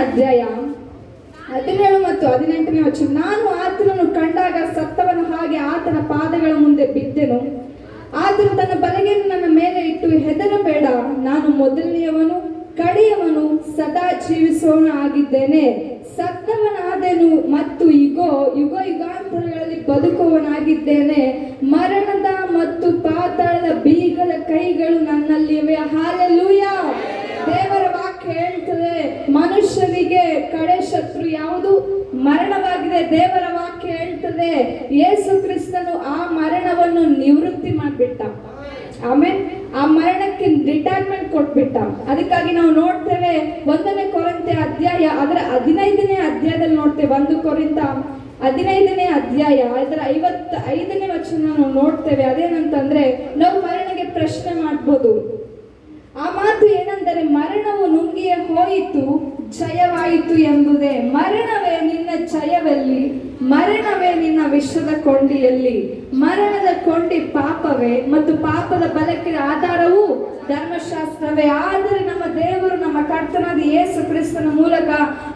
ಅಧ್ಯಾಯ 17 ಮತ್ತು 18ನೇ ವಚನ. ನಾನು ಆತನನ್ನು ಕಂಡಾಗ ಸತ್ತವನ ಹಾಗೆ ಆತನ ಪಾದಗಳ ಮುಂದೆ ಬಿದ್ದೆನು. ಆತನು ತನ್ನ ಬಲಗೆಯನ್ನು ನನ್ನ ಮೇಲೆ ಇಟ್ಟು, ಹೆದರಬೇಡ, ನಾನು ಮೊದಲನೆಯವನು ಕಡೆಯವನು, ಸದಾ ಜೀವಿಸುವವನು ಆಗಿದ್ದೇನೆ. ಸತ್ತವನಾದೆನು ಮತ್ತು ಇಗೋ ಯುಗ ಯುಗಾಂತರಗಳಲ್ಲಿ ಬದುಕುವವನಾಗಿದ್ದೇನೆ. ಮರಣದ ಮತ್ತು ಪಾತಾಳದ ಬೀಗದ ಕೈಗಳು ನನ್ನಲ್ಲಿವೆ. ಹಾಲೆಲೂಯಾ. ದೇವರ ವಾಕ್ಯ ಹೇಳ್ತದೆ, ಮನುಷ್ಯನಿಗೆ ಕಡೆ ಶತ್ರು ಯಾವುದು? ಮರಣವಾಗಿದೆ. ದೇವರ ವಾಕ್ಯ ಹೇಳ್ತದೆ, ಯೇಸು ಕ್ರಿಸ್ತನು ಆ ಮರಣವನ್ನು ನಿವೃತ್ತಿ ಮಾಡಿಬಿಟ್ಟ. ಆಮೇಲೆ ಆ ಮರಣಕ್ಕೆ ರಿಟೈರ್ಮೆಂಟ್ ಕೊಟ್ಬಿಟ್ಟ. ಅದಕ್ಕಾಗಿ ನಾವು ನೋಡ್ತೇವೆ 1ನೇ ಕೊರಿಂಥ ಅಧ್ಯಾಯ ಅದರ 15ನೇ ಅಧ್ಯಾಯದಲ್ಲಿ ನೋಡ್ತೇವೆ. 1 ಕೊರಿಂಥ 15ನೇ ಅಧ್ಯಾಯ ಅದರ 55ನೇ ವಚನ ನಾವು ನೋಡ್ತೇವೆ. ಅದೇನಂತಂದ್ರೆ, ನಾವು ಮರಣಕ್ಕೆ ಪ್ರಶ್ನೆ ಮಾಡ್ಬೋದು. ಆ ಮಾತು ಏನೆಂದರೆ, ಮರಣವು ನುಂಗಿಯೇ ಹೋಯಿತು, ಜಯವಾಯಿತು ಎಂಬುದೇ. ಮರಣವೇ ನಿನ್ನ ಜಯವೆಲ್ಲಿ? ಮರಣವೇ ನಿನ್ನ ವಿಷದ ಕೊಂಡಿಯಲ್ಲಿ? ಮರಣದ ಕೊಂಡಿ ಪಾಪವೇ ಮತ್ತು ಪಾಪದ ಬಲಕ್ಕೆ ಆಧಾರವು ಧರ್ಮಶಾಸ್ತ್ರವೇ. ಆದರೆ ನಮ್ಮ ದೇವರು ನಮ್ಮ ಕರ್ತನಾದ ಯೇಸು ಕ್ರಿಸ್ತನ ಮೂಲಕ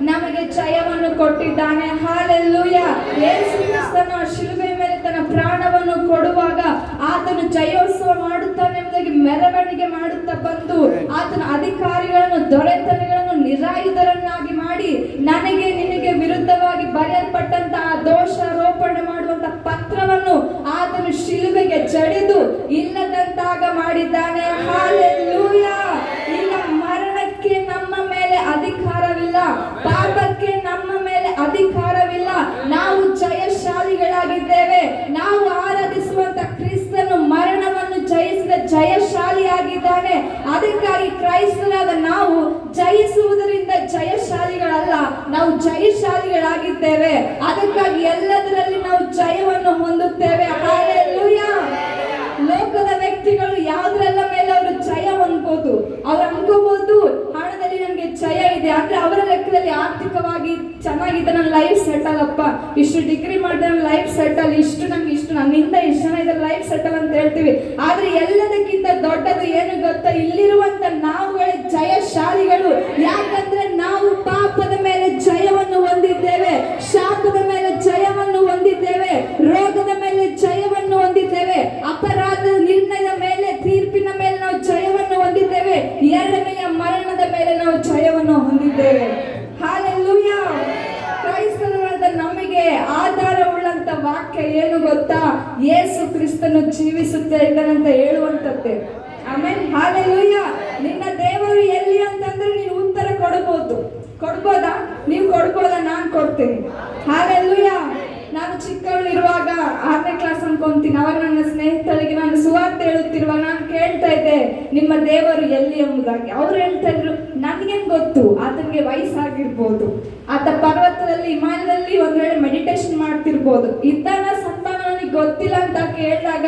ನಮಗೆ ಜಯವನ್ನು ಕೊಟ್ಟಿದ್ದಾನೆ. ಹಾಲೆಲೂಯಾ. ಯೇಸು ಕ್ರಿಸ್ತನು ಶಿಲುಬೆ ಮೇಲೆ ತನ್ನ ಪ್ರಾಣವನ್ನು ಕೊಡುವಾಗ ಆತನು ಜಯೋತ್ಸವ ಮಾಡುತ್ತಾನೆ ಎಂಬುದಾಗಿ ಮೆರವಣಿಗೆ ಮಾಡುತ್ತಾ ಬಂದು ಆತನ ಅಧಿಕಾರಿಗಳನ್ನು ದೊರೆತನಗಳನ್ನು ನಿರಾಯುಧರನ್ನಾಗಿ ಮಾಡಿ ನನಗೆ ನಿನಗೆ ವಿರುದ್ಧವಾಗಿ ಬರೆಯಲ್ಪಟ್ಟಂತಹ ದೋಷಾರೋಪಣೆ ಮಾಡುವಂತ ಪತ್ರವನ್ನು ಆತನು ಶಿಲುಬೆಗೆ ಜಡಿದು ಇಲ್ಲದಂತಾಗ ಮಾಡಿದ್ದಾನೆ. ಹಾಲೆಲೂಯಾ. ಈಗ ಮರಣಕ್ಕೆ ನಮ್ಮ ಮೇಲೆ ಅಧಿಕಾರವಿಲ್ಲ, ಪಾಪಕ್ಕೆ ನಮ್ಮ ಮೇಲೆ ಅಧಿಕಾರವಿಲ್ಲ. ನಾವು ಜಯಶಾಲಿಗಳಾಗಿದ್ದೇವೆ. ನಾವು ಆರಾಧಿಸುವಂತ ಕ್ರಿಸ್ತನು ಮರಣವನ್ನು ಜಯಿಸಿದ ಜಯಶಾಲಿಯಾಗಿದ್ದಾನೆ. ಅದಕ್ಕಾಗಿ ಕ್ರೈಸ್ತರಾದ ನಾವು ಜಯಿಸುವುದರಿಂದ ಜಯಶಾಲಿಗಳಲ್ಲ, ನಾವು ಜಯಶಾಲಿಗಳಾಗಿದ್ದೇವೆ. ಅದಕ್ಕಾಗಿ ಎಲ್ಲದರಲ್ಲಿ ನಾವು ಜಯವನ್ನು ಹೊಂದುತ್ತೇವೆ. ಹಾಲೆಲೂಯಾ. ಲೋಕದ ವ್ಯಕ್ತಿಗಳು ಯಾವುದರೆಲ್ಲ ಮೇಲೆ ಅವರು ಜಯ ಹೊಂದಬಹುದು. ಅವ್ರು ಅನ್ಕೋಬಹುದು, ಹಣದಲ್ಲಿ ನನಗೆ ಜಯ ಇದೆ ಅಂದ್ರೆ ಅವರ ಲೆಕ್ಕದಲ್ಲಿ ಆರ್ಥಿಕವಾಗಿ ಚೆನ್ನಾಗಿದೆ, ನನ್ನ ಲೈಫ್ ಸೆಟಲ್ ಅಪ್ಪ, ಇಷ್ಟು ಡಿಗ್ರಿ ಮಾಡಿದ್ರೆ ನನ್ನ ಲೈಫ್ ಸೆಟಲ್, ಇಷ್ಟು ನಂಗೆ ಇಷ್ಟು ನನ್ನಿಂದ ಇಷ್ಟು ಜನ ಇದ್ರೆ ಲೈಫ್ ಸೆಟಲ್ ಅಂತ ಹೇಳ್ತೀವಿ. ಆದ್ರೆ ಎಲ್ಲದಕ್ಕಿಂತ ದೊಡ್ಡದು ಏನು ಗೊತ್ತಾ? ಇಲ್ಲಿರುವಂತ ನಾವುಗಳೇ ಜಯಶಾಲಿಗಳು. ಯಾಕಂದ್ರೆ ನಾವು ಪಾಪದ ಮೇಲೆ ಜಯವನ್ನು ಹೊಂದಿದ್ದೇವೆ, ಶಾಪದ ಮೇಲೆ ಜಯವನ್ನು ಹೊಂದಿದ್ದೇವೆ, ರೋಗದ ಮೇಲೆ ಜಯವನ್ನು ಹೊಂದಿದ್ದೇವೆ, ಅಪರಾಧದ ನಿರ್ಣಯದ ಮೇಲೆ, ತೀರ್ಪಿನ ಮೇಲೆ ನಾವು ಜಯವನ್ನು ಹೊಂದಿದ್ದೇವೆ, ಎರಡನೆಯ ಮರಣದ ಮೇಲೆ ನಾವು ಜಯವನ್ನು ಹೊಂದಿದ್ದೇವೆ. ಹಾಲೆಲೂಯಾ. ಕ್ರೈಸ್ತರಾದ ನಮಗೆ ಆಧಾರವುಳ್ಳಂತ ವಾಕ್ಯ ಏನು ಗೊತ್ತಾ? ಯೇಸು ಕ್ರಿಸ್ತನು ಜೀವಿಸುತ್ತಾ ಇದ್ದಾನಂತ ಹೇಳುವಂತದ್ದೇ. ಆಮೇಲೆ ಹಾಲೆಲೂಯಾ. ನಿನ್ನ ದೇವರು ಎಲ್ಲಿ ಅಂತಂದ್ರೆ ನೀನು ಉತ್ತರ ಕೊಡ್ಬೋದಾ? ನೀವು ಕೊಡ್ಬೋದಾ? ನಾನು ಕೊಡ್ತೇನೆ. ಹಾಲೆಲೂಯಾ. ನಾನು ಚಿಕ್ಕವಳಿರುವಾಗ 6ನೇ ಕ್ಲಾಸ್ ಅನ್ಕೊಂತೀನಿ, ಅವಾಗ ನನ್ನ ಸ್ನೇಹಿತರಿಗೆ ನಾನು ಸುವಾರ್ತೆ ಹೇಳುತ್ತಿರುವಾಗ ನಾನು ಕೇಳ್ತಾ ಇದ್ದೆ, ನಿಮ್ಮ ದೇವರು ಎಲ್ಲಿ ಎಂಬುದಾಗಿ. ಅವ್ರು ಹೇಳ್ತಾ ಇದ್ರು, ನನ್ಗೇನ್ ಗೊತ್ತು, ಆತನಿಗೆ ವಯಸ್ಸಾಗಿರ್ಬೋದು, ಆತ ಪರ್ವತದಲ್ಲಿ ಹಿಮಾಲಯದಲ್ಲಿ ಒಂದ್ ವೇಳೆ ಮೆಡಿಟೇಷನ್ ಮಾಡ್ತಿರ್ಬೋದು, ಇದ್ದಾನ ಸತ್ತಾನ ನನಗೆ ಗೊತ್ತಿಲ್ಲ ಅಂತ ಕೇಳಿದಾಗ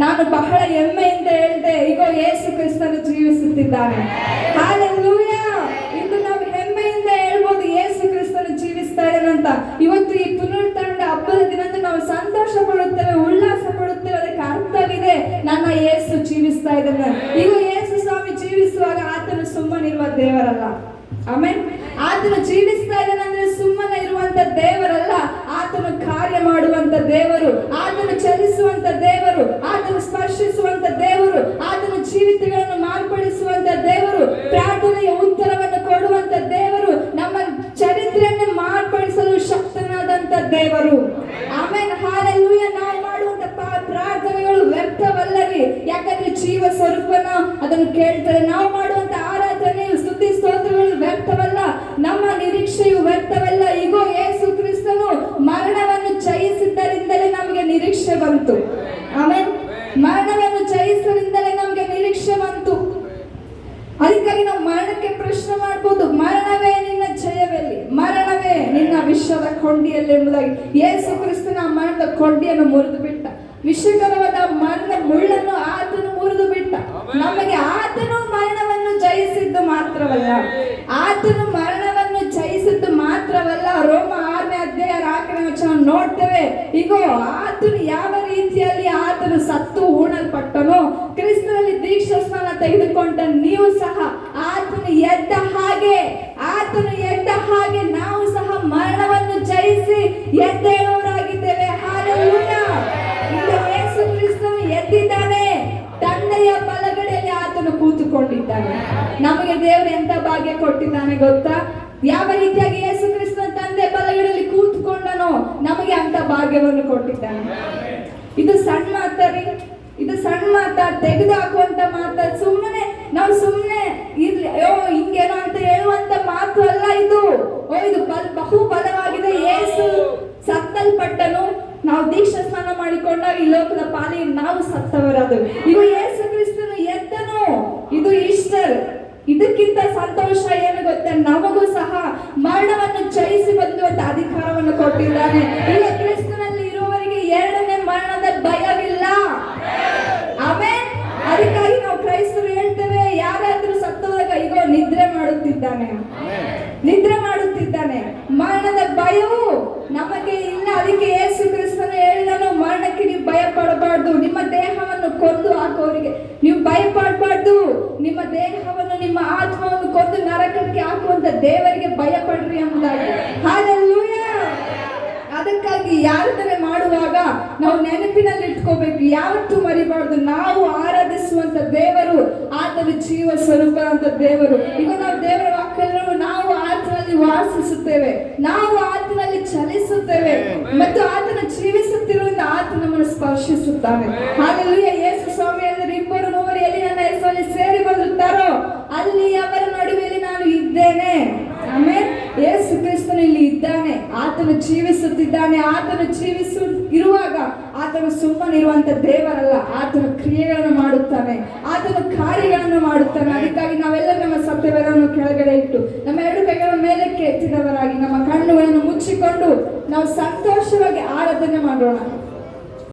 ನಾನು ಬಹಳ ಹೆಮ್ಮೆಯಿಂದ ಹೇಳ್ದೆ, ಈಗ ಯೇಸು ಕ್ರಿಸ್ತನು ಜೀವಿಸುತ್ತಿದ್ದಾನೆ. ಹಾಲೆಲೂಯಾ. ಇಂದು ನಾವು ಹೆಮ್ಮೆಯಿಂದ ಹೇಳ್ಬೋದು ಯೇಸು ಕ್ರಿಸ್ತನು ಜೀವಿಸ್ತಾ ಇದ್ದಾನಂತ. ಇವತ್ತು ಈ ಪುನರುತ್ಥಾನದ ಹಬ್ಬದ ದಿನದಂದು ನಾವು ಸಂತೋಷ ಪಡುತ್ತೇವೆ, ಉಲ್ಲಾಸ ಪಡುತ್ತೇವೆ. ಅದಕ್ಕೆ ಅರ್ಥವಿದೆ, ನನ್ನ ಯೇಸು ಜೀವಿಸ್ತಾ ಇದ್ದಾನೆ. ಈಗ ಯೇಸು ಸ್ವಾಮಿ ಜೀವಿಸುವಾಗ ಆತನು ಸುಮ್ಮನಿರುವ ದೇವರಲ್ಲ. ಆಮೇಲೆ ಆತನು ಜೀವಿಸ್ತಾ ಇದ್ದಾನೆ ಅಂದ್ರೆ ಸುಮ್ಮನೆ ಇರುವಂತ ದೇವರಲ್ಲ, ಆತನು ಕಾರ್ಯ ಮಾಡುವಂತ ದೇವರು, ಆತನು ಚಲಿಸುವಂತ ದೇವರು, ಆತನು ಸ್ಪರ್ಶಿಸುವಂತ ದೇವರು, ಆತನು ಜೀವಿತಗಳನ್ನು ಮಾರ್ಪಡಿಸುವಂತ ದೇವರು, ಪ್ರಾರ್ಥನೆಯ ಉತ್ತರವನ್ನು ಕೊಡುವಂತ ದೇವರು, ನಮ್ಮ ಚರಿತ್ರೆಯನ್ನು ಮಾರ್ಪಡಿಸಲು ಶಕ್ತನಾದಂತ ದೇವರು. ಆಮೇಲೆ ಹಾಲೆಲೂಯಾ. ನಾವು ಮಾಡುವಂತ ಪ್ರಾರ್ಥನೆಗಳು ವ್ಯರ್ಥವಲ್ಲರಿ, ಯಾಕಂದ್ರೆ ಜೀವ ಸ್ವರೂಪನ ಅದನ್ನು ಕೇಳ್ತಾರೆ. ನಾವು ಮಾಡುವಂತ ಆರಾಧನೆಯು ಸ್ತುತಿ ಸ್ತೋತ್ರಗಳು ವ್ಯರ್ಥವಲ್ಲ, ನಮ್ಮ ನಿರೀಕ್ಷೆಯು ವ್ಯರ್ಥವಲ್ಲ. ಈಗೋ ಯೇಸು ಕ್ರಿಸ್ತನು ಮರಣವನ್ನು ಜಯಿಸಿದ್ದರಿಂದಲೇ ನಮಗೆ ನಿರೀಕ್ಷೆ ಬಂತು. ಆಮೇಲೆ ಮರಣವನ್ನು ಜಯಿಸಿದ್ದರಿಂದಲೇ ನಮಗೆ ನಿರೀಕ್ಷೆ ಬಂತು. ಅದಕ್ಕಾಗಿ ನಾವು ಮರಣಕ್ಕೆ ಪ್ರಶ್ನೆ ಮಾಡ್ಬೋದು, ಮರಣವೇ ನಿನ್ನ ಜಯವೆಲ್ಲಿ? ಮರಣವೇ ನಿನ್ನ ವಿಷದ ಕೊಂಡಿಯಲ್ಲಿ ಎಂಬುದಾಗಿ. ಯೇಸು ಕ್ರಿಸ್ತನ ಮರಣದ ಕೊಂಡಿಯನ್ನು ಮುರಿದು ಬಿಟ್ಟ, ವಿಷಕರವಾದ ಮರಣದ ಮುಳ್ಳನ್ನು ಆತನು ಮುರಿದು ಬಿಟ್ಟ. ನಮಗೆ ಆತನು ಮರಣವನ್ನು ಜಯಿಸಿದ್ದು ಮಾತ್ರವಲ್ಲ, ಆತನು ಮರಣವನ್ನು ಜಯಿಸಿದ್ದು ಮಾತ್ರವಲ್ಲ, ರೋಮ 6ನೇ ಅಧ್ಯಾಯ 4ನೇ ವಚನ ನೋಡ್ತೇವೆ. ಈಗ ಆತನು ಯಾವ ರೀತಿಯಲ್ಲಿ ಆತನು ಸತ್ತು ಹೂಣಲ್ಪಟ್ಟನೋ, ಕ್ರಿಸ್ತನಲ್ಲಿ ದೀಕ್ಷಾ ಸ್ನಾನ ತೆಗೆದುಕೊಂಡ ನೀವು ಸಹ ಆತನು ಎದ್ದ ಹಾಗೆ ಎದ್ದೇಳುವವರಾಗಿದ್ದೇವೆ. ಹಾಲೆಲೂಯ. ಈಗ ಯೇಸು ಕ್ರಿಸ್ತನು ಎದ್ದಿದ್ದಾನೆ, ತಂದೆಯ ಬಲಗಡೆಯಲ್ಲಿ ಆತನು ಕೂತುಕೊಂಡಿದ್ದಾನೆ. ನಮಗೆ ದೇವರು ಎಂತ ಭಾಗ್ಯ ಕೊಟ್ಟಿದ್ದಾನೆ ಗೊತ್ತಾ? ಯಾವ ರೀತಿಯಾಗಿ ಯೇಸು ಕ್ರಿಸ್ತನ ತಂದೆ ಬಲಗಡೆಯಲ್ಲಿ ಕೂತ್ಕೊಂಡನೋ ನಮಗೆ ಅಂತ ಭಾಗ್ಯವನ್ನು ಕೊಟ್ಟಿದ್ದಾನೆ. ಇದು ಸಣ್ಣ ಮಾತಾರಿ, ಇದು ಸಣ್ಣ ಮಾತಾ, ತೆಗೆದು ಹಾಕುವಂತ ಮಾತಾ, ಸುಮ್ಮನೆ ನಾವು ಸುಮ್ಮನೆ ಇರ್ಲಿ ಹಿಂಗೇನೋ ಅಂತ ಹೇಳುವಂತ ಮಾತು ಅಲ್ಲ ಇದು. ಇದು ಬಹು ಬಲವಾಗಿದೆ. ಯೇಸು ಸತ್ತಲ್ಪಟ್ಟನು, ನಾವು ದೀಕ್ಷಾ ಸ್ನಾನ ಮಾಡಿಕೊಂಡಾಗ ಈ ಲೋಕದ ಪಾಲಿಗೆ ನಾವು ಸತ್ತವರದು. ಈಗ ಯೇಸು ಕ್ರಿಸ್ತನು ಎದ್ದನು, ಇದು ಈಸ್ಟರ್. ಇದಕ್ಕಿಂತ ಸಂತೋಷ ಏನು ಗೊತ್ತಾ? ನಮಗೂ ಸಹ ಮರಣವನ್ನು ಜಯಿಸಿ ಬಂದುವಂತ ಅಧಿಕಾರವನ್ನು ಕೊಟ್ಟಿದ್ದಾನೆ. ಈಗ ಕ್ರಿಸ್ತನಲ್ಲಿ ಇರುವವರಿಗೆ ಎರಡನೇ ಮರಣದ ಭಯವಿಲ್ಲ. ಆಮೆನ್. ಅದಕ್ಕಾಗಿ ನಾವು ಕ್ರೈಸ್ತರು ಹೇಳ್ತೇವೆ, ಯಾರಾದ್ರೂ ಸತ್ತೋದಾಗ ಈಗ ನಿದ್ರೆ ಮಾಡುತ್ತಿದ್ದಾನೆ, ನಿದ್ರೆ ಮಾಡುತ್ತಿದ್ದಾನೆ, ಮರಣದ ಭಯವು ನಮಗೆ ಇಲ್ಲ. ಅದಕ್ಕೆ ಯೇಸು ಕ್ರಿಸ್ತನು ಹೇಳಿದನು, ಮರಣಕ್ಕೆ ನೀವು ಭಯ ಪಡಬಾರ್ದು, ನಿಮ್ಮ ದೇಹವನ್ನು ಕೊಂದು ಹಾಕುವವರಿಗೆ ನೀವು ಭಯ ಪಡಬಾರ್ದು, ನಿಮ್ಮ ದೇಹವನ್ನು ನಿಮ್ಮ ಆತ್ಮವನ್ನು ಕೊಂದು ನರಕಕ್ಕೆ ಹಾಕುವಂತ ದೇವರಿಗೆ ಭಯ ಪಡ್ರಿ ಎಂಬುದಾಗಿ. ಹಾಲೆಲೂಯ. ಅದಕ್ಕಾಗಿ ಯಾರಾದರೆ ಮಾಡುವಾಗ ನಾವು ನೆನಪಿನಲ್ಲಿ ಇಟ್ಕೋಬೇಕು, ಯಾವತ್ತೂ ಮರಿಬಾರ್ದು. ನಾವು ಆರಾಧಿಸುವಂತ ದೇವರು ಆತನ ಜೀವ ಸ್ವರೂಪ ಅಂತ ದೇವರು. ಈಗ ನಾವು ದೇವರ ವಾಕ್ಯಗಳು, ನಾವು ಆತನಲ್ಲಿ ವಾಸಿಸುತ್ತೇವೆ, ನಾವು ಆತನಲ್ಲಿ ಚಲಿಸುತ್ತೇವೆ ಮತ್ತು ಆತನ ಜೀವಿಸುತ್ತಿರುವುದರಿಂದ ಆತ ನಮ್ಮನ್ನು ಸ್ಪರ್ಶಿಸುತ್ತಾನೆ. ಹಾಲೆಲೂಯ. ಯೇಸು ಸ್ವಾಮಿ ಹೇಳಿದ್ರು, 200 ಎಲ್ಲಿ ನನ್ನ ಹೆಸರಲ್ಲಿ ಸೇರಿ ಬಂದಿರುತ್ತಾರೋ ಅಲ್ಲಿ ಅವರ ನಡುವೆಯಲ್ಲಿ ನಾನು ಇದ್ದೇನೆ. ಆಮೇಲೆ ಯೇಸು ಕ್ರಿಸ್ತನು ಇಲ್ಲಿ ಇದ್ದಾನೆ, ಆತನು ಜೀವಿಸುತ್ತಿದ್ದಾನೆ. ಆತನು ಇರುವಾಗ ಆತನು ಸುಮ್ಮನಿರುವಂತ ದೇವರಲ್ಲ, ಆತನ ಕ್ರಿಯೆಗಳನ್ನು ಮಾಡುತ್ತಾನೆ, ಆತನ ಕಾರ್ಯಗಳನ್ನು ಮಾಡುತ್ತಾನೆ. ಅದಕ್ಕಾಗಿ ನಾವೆಲ್ಲ ನಮ್ಮ ಸತ್ಯವೇದವನ್ನು ಕೆಳಗಡೆ ಇಟ್ಟು ನಮ್ಮ 2 ಕೈಗಳ ಮೇಲಕ್ಕೆ ಎತ್ತಿದವರಾಗಿ ನಮ್ಮ ಕಣ್ಣುಗಳನ್ನು ಮುಚ್ಚಿಕೊಂಡು ನಾವು ಸಂತೋಷವಾಗಿ ಆರಾಧನೆ ಮಾಡೋಣ.